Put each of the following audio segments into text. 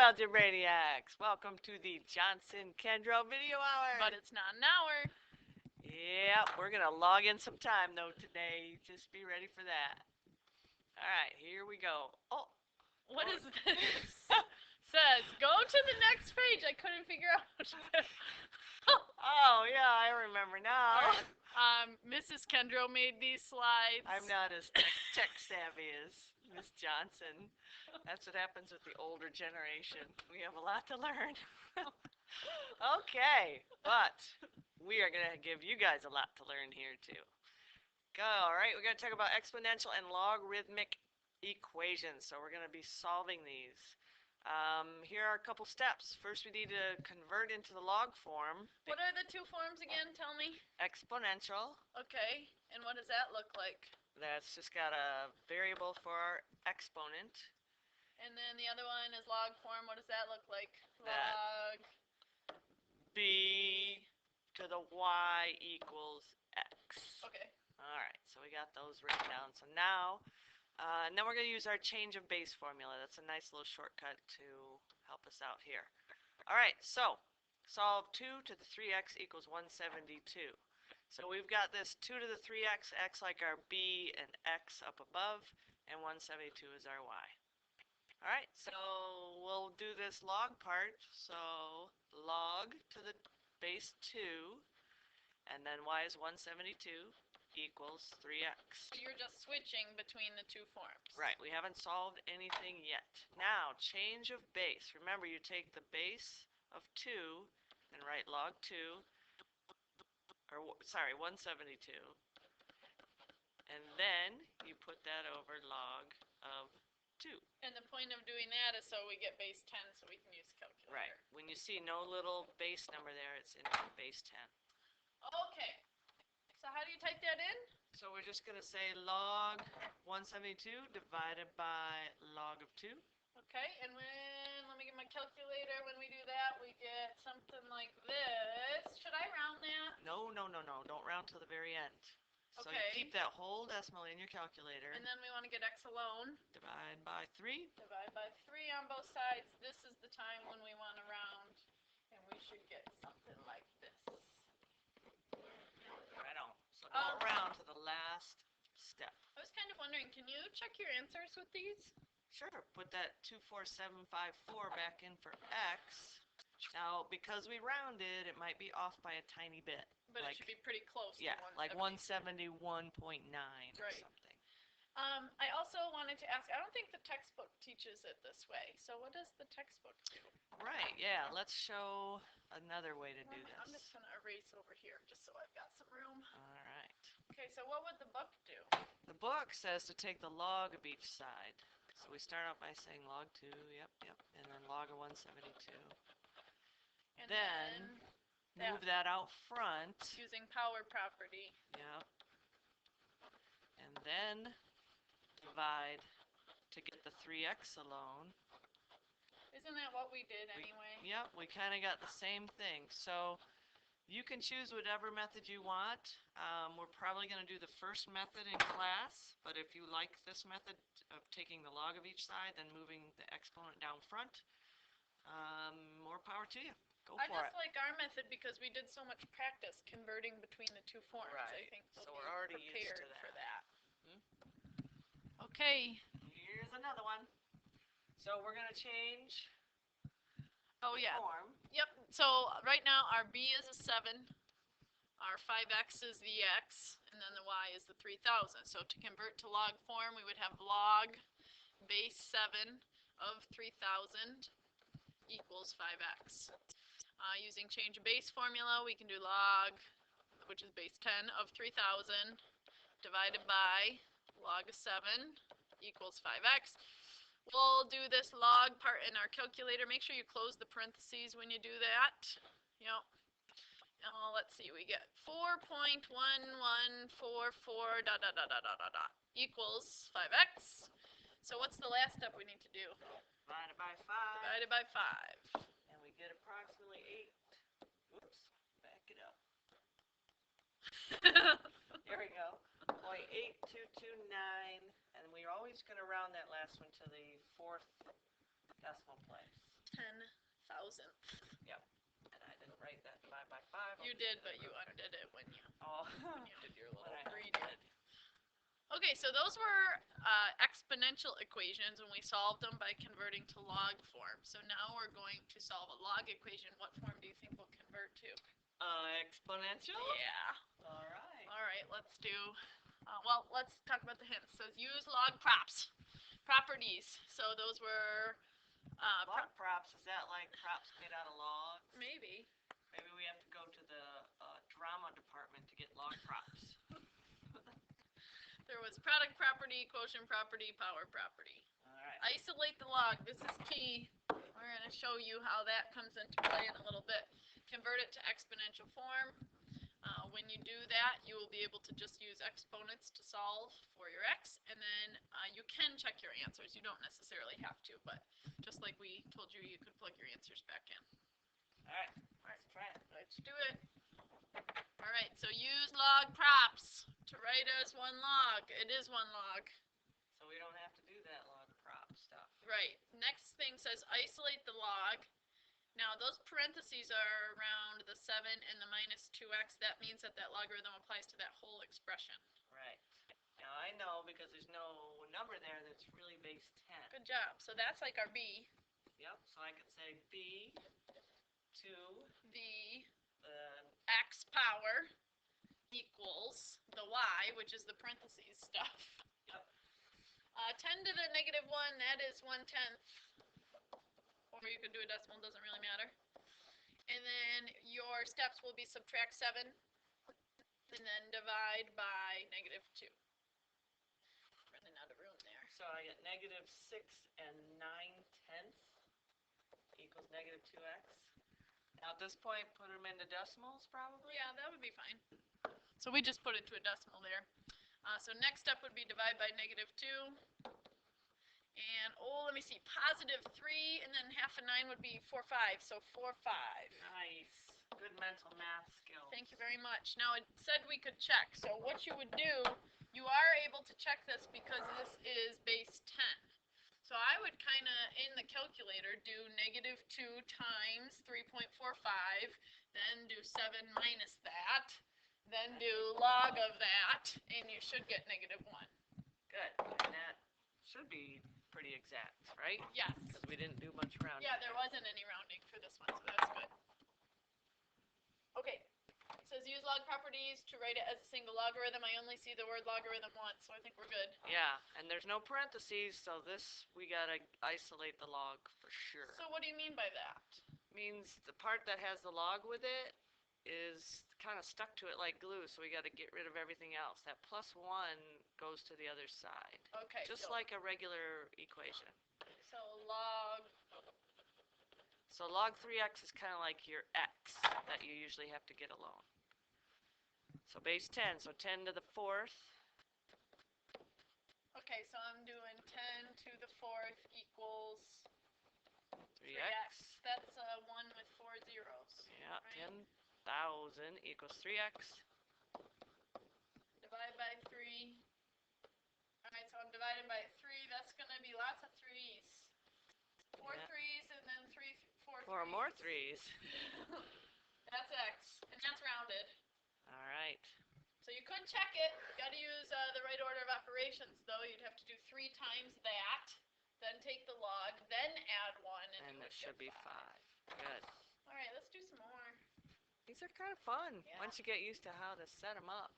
Algebraniacs! Welcome to the Johnson-Kendall Video Hour! But it's not an hour. Yeah, we're gonna log in some time though today. Just be ready for that. Alright, here we go. Oh! What is this? Says, go to the next page. I couldn't figure out. Oh, yeah, I remember now. Mrs. Kendro made these slides. I'm not as tech savvy as Miss Johnson. That's what happens with the older generation. We have a lot to learn. Okay, but we are going to give you guys a lot to learn here too. Go, all right, we're going to talk about exponential and logarithmic equations. So we're going to be solving these. Here are a couple steps. First, we need to convert into the log form. What are the two forms again? Tell me. Exponential. Okay, and what does that look like? That's just got a variable for our exponent. And then the other one is log form. What does that look like? That Log b to the y equals x. Okay. All right, so we got those written down. So now, and then we're going to use our change of base formula. That's a nice little shortcut to help us out here. All right, so solve 2 to the 3x equals 172. So we've got this 2 to the 3x, x like our b and x up above, and 172 is our y. All right, so we'll do this log part. So log to the base 2, and then y is 172 equals 3x. So you're just switching between the two forms. Right, we haven't solved anything yet. Now, change of base. Remember, you take the base of 2 and write log 2, or sorry, 172. And then you put that over log of 2. And the point of doing that is so we get base 10 so we can use calculator. Right. When you see no little base number there, it's in base 10. Okay. So how do you type that in? So we're just going to say log 172 divided by log of 2. Okay, and let me get my calculator. When we do that, we get something like this. Should I round that? No. Don't round to the very end. So Okay. you keep that whole decimal in your calculator. And then we want to get x alone. Divide by 3. Divide by 3 on both sides. This is the time when we want to round. And we should get something like this. Right on. So don't round to the last step. I was kind of wondering, can you check your answers with these? Sure. Put that 24754 back in for x. Now, because we rounded, it might be off by a tiny bit. But it should be pretty close Yeah, to 170. like 171.9 or Right. something. I also wanted to ask, I don't think the textbook teaches it this way. So what does the textbook do? Right, yeah. Let's show another way to do this. I'm just going to erase over here just so I've got some room. All right. Okay, so what would the book do? The book says to take the log of each side. So we start out by saying log 2, yep, and then log of 172. And then move that out front. Using power property. Yep. And then divide to get the 3x alone. Isn't that what we did anyway? Yep, we kind of got the same thing. So you can choose whatever method you want. We're probably going to do the first method in class, but if you like this method of taking the log of each side, then moving the exponent down front, more power to you. Go for it. I just like our method because we did so much practice converting between the two forms. Right. I think So we're already used to for that. Okay. Here's another one. So we're going to change form. Yep. So right now our b is a 7. Our 5x is the x, and then the y is the 3,000. So to convert to log form, we would have log base 7 of 3,000 equals 5x. Using change of base formula, we can do log, which is base 10 of 3,000 divided by log of 7 equals 5x. We'll do this log part in our calculator. Make sure you close the parentheses when you do that. Yep. Let's see, we get 4.1144 equals 5x. So what's the last step we need to do? Divided by 5. Divided by 5. And we get approximately 8. Whoops, back it up. Here we go. 0.8229. And we're always going to round that last one to the 4th decimal place. 10 You did, but you undid it when you Oh, did your little when I redo. did. Okay, so those were exponential equations, and we solved them by converting to log form. So now we're going to solve a log equation. What form do you think we'll convert to? Exponential? Yeah. All right. All right, let's do, well, let's talk about the hints. So use log properties. So those were, Log props, is that like props made out of logs? maybe. Maybe we have to go to the drama department to get log props. There was product property, quotient property, power property. All right. Isolate the log. This is key. We're going to show you how that comes into play in a little bit. Convert it to exponential form. When you do that, you will be able to just use exponents to solve for your x, and then you can check your answers. You don't necessarily have to, but just like we told you, you could plug your answers back in. All right, let's try it. Let's do it. All right, so use log props to write as one log. It is one log. So we don't have to do that log prop stuff. Right. Next thing says isolate the log. Now those parentheses are around the 7 and the minus 2x. That means that that logarithm applies to that whole expression. Right. Now I know because there's no number there that's really base 10. Good job. So that's like our b. Yep, so I could say b to The the x power equals the y, which is the parentheses stuff. Yep. 10 to the negative 1, that is 1/10. Or you could do a decimal, doesn't really matter. And then your steps will be subtract 7 and then divide by negative 2. Running out of room there. So I get negative 6 and 9/10 equals negative 2x. Now at this point, put them into decimals probably? Yeah, that would be fine. So we just put it to a decimal there. So next step would be divide by negative 2. And, oh, let me see, positive 3, and then half of 9 would be 4/5, so 4/5. Nice. Good mental math skills. Thank you very much. Now, it said we could check, so what you would do, you are able to check this because this is base 10. So I would kind of, in the calculator, do negative 2 times 3.45, then do 7 minus that, then do log of that, and you should get negative 1. Good. And that should be pretty exact, right? Yes. Because we didn't do much rounding. Yeah, there wasn't any rounding for this one, so that's good. Okay. It says use log properties to write it as a single logarithm. I only see the word logarithm once, so I think we're good. Yeah, and there's no parentheses, so this we gotta isolate the log for sure. So what do you mean by that? Means the part that has the log with it is kind of stuck to it like glue, so we got to get rid of everything else. That plus 1 goes to the other side. Okay. Just like a regular equation. So log. So log 3x is kind of like your x that you usually have to get alone. So base 10, so 10 to the 4th. Okay, so I'm doing 10 to the 4th equals 3x. That's 1 with 4 zeros. Yeah, right? 10,000 equals 3x. Divide by 3. Alright, so I'm dividing by 3. That's going to be lots of 3's. 4 Yeah. 3's and then 4 4 more 3's. That's x, and that's rounded. All right. So you could check it. You got to use the right order of operations, though. You'd have to do 3 times that, then take the log, then add 1, And it should be 5. Good. All right, let's do some more. These are kind of fun Yeah. once you get used to how to set them up.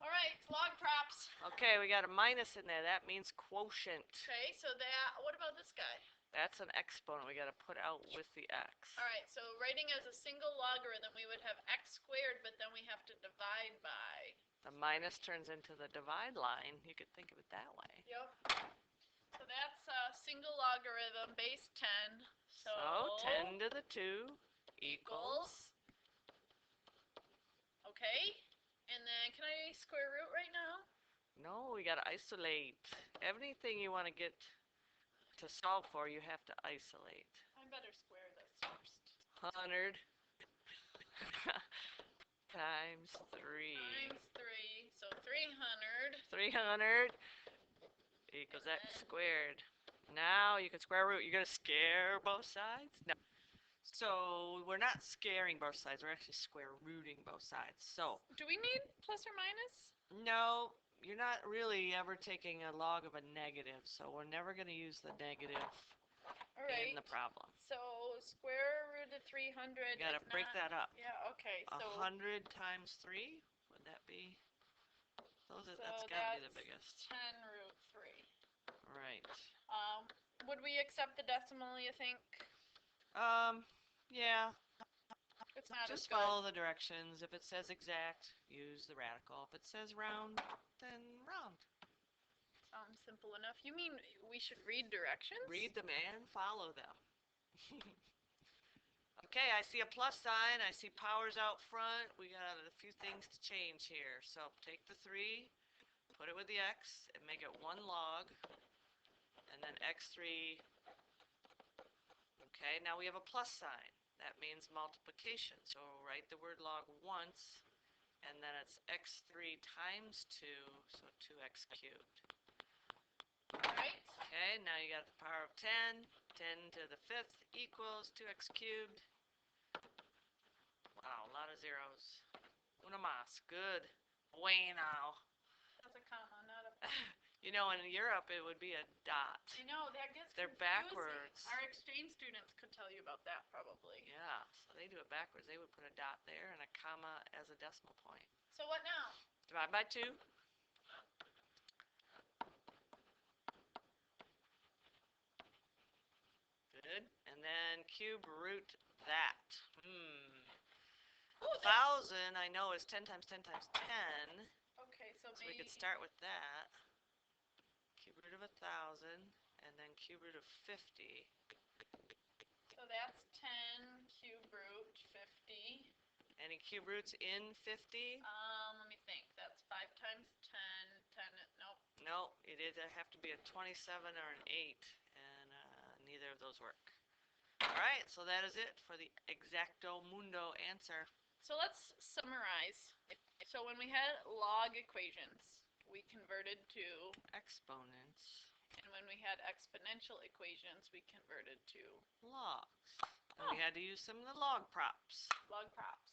All right, log props. Okay, we got a minus in there. That means quotient. Okay, so that, what about this guy? That's an exponent we got to put out with the x. All right, so writing as a single logarithm, we would have x squared, but then we have to divide by. The minus turns into the divide line. You could think of it that way. Yep. So that's a single logarithm, base 10. So 10 to the 2 equals. Okay, and then can I square root right now? No, we got to isolate. Anything you want to get to solve for, you have to isolate. I better square this first. 100 times 3. Times 3, so 300. 300 equals x squared. Now you can square root. You're going to scare both sides? No. So we're not scaring both sides, we're actually square rooting both sides. So, Do we need plus or minus? no, you're not really ever taking a log of a negative, so we're never going to use the negative All in right. the problem. So square root of 300 You got to is break not. that up. Yeah. Okay. So 100 times 3, would that be? That's got to be the that's biggest. 10 root 3. Right. Um, would we accept the decimal, you think? Um, yeah, It's not as just good. follow the directions. If it says exact, use the radical. If it says round, then round. Sounds simple enough. You mean we should read directions? Read them and follow them. Okay, I see a plus sign. I see powers out front. We got a few things to change here. So take the 3, put it with the x, and make it 1 log, and then x3. Okay, now we have a plus sign. That means multiplication. So write the word log once, and then it's x3 times 2, so 2x cubed. Alright. Okay, now you got the power of 10. 10 to the 5th equals 2x cubed. Wow, a lot of zeros. Una más. Good. Bueno. That's a comma, not a. You know, in Europe it would be a dot. I know, that gets They're confusing. backwards. Our exchange students could tell you about that probably. Yeah, so they do it backwards. They would put a dot there and a comma as a decimal point. So what now? Divide by 2. Good. And then cube root that. Ooh, 1,000 I know is 10 times 10 times 10. okay, so So we maybe. could start with that. Cube root of 1,000 and then cube root of 50. So that's 10 cube root 50. Any cube roots in 50? Let me think. That's 5 times 10. 10. Nope. No, it'd have to be a 27 or an 8, and neither of those work. All right, so that is it for the exacto mundo answer. So let's summarize. So when we had log equations, we converted to, Exponents. and when we had exponential equations, we converted to Logs. And we had to use some of the log props. log props.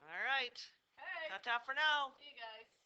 All right. Hey, Ta-ta for now. see you guys.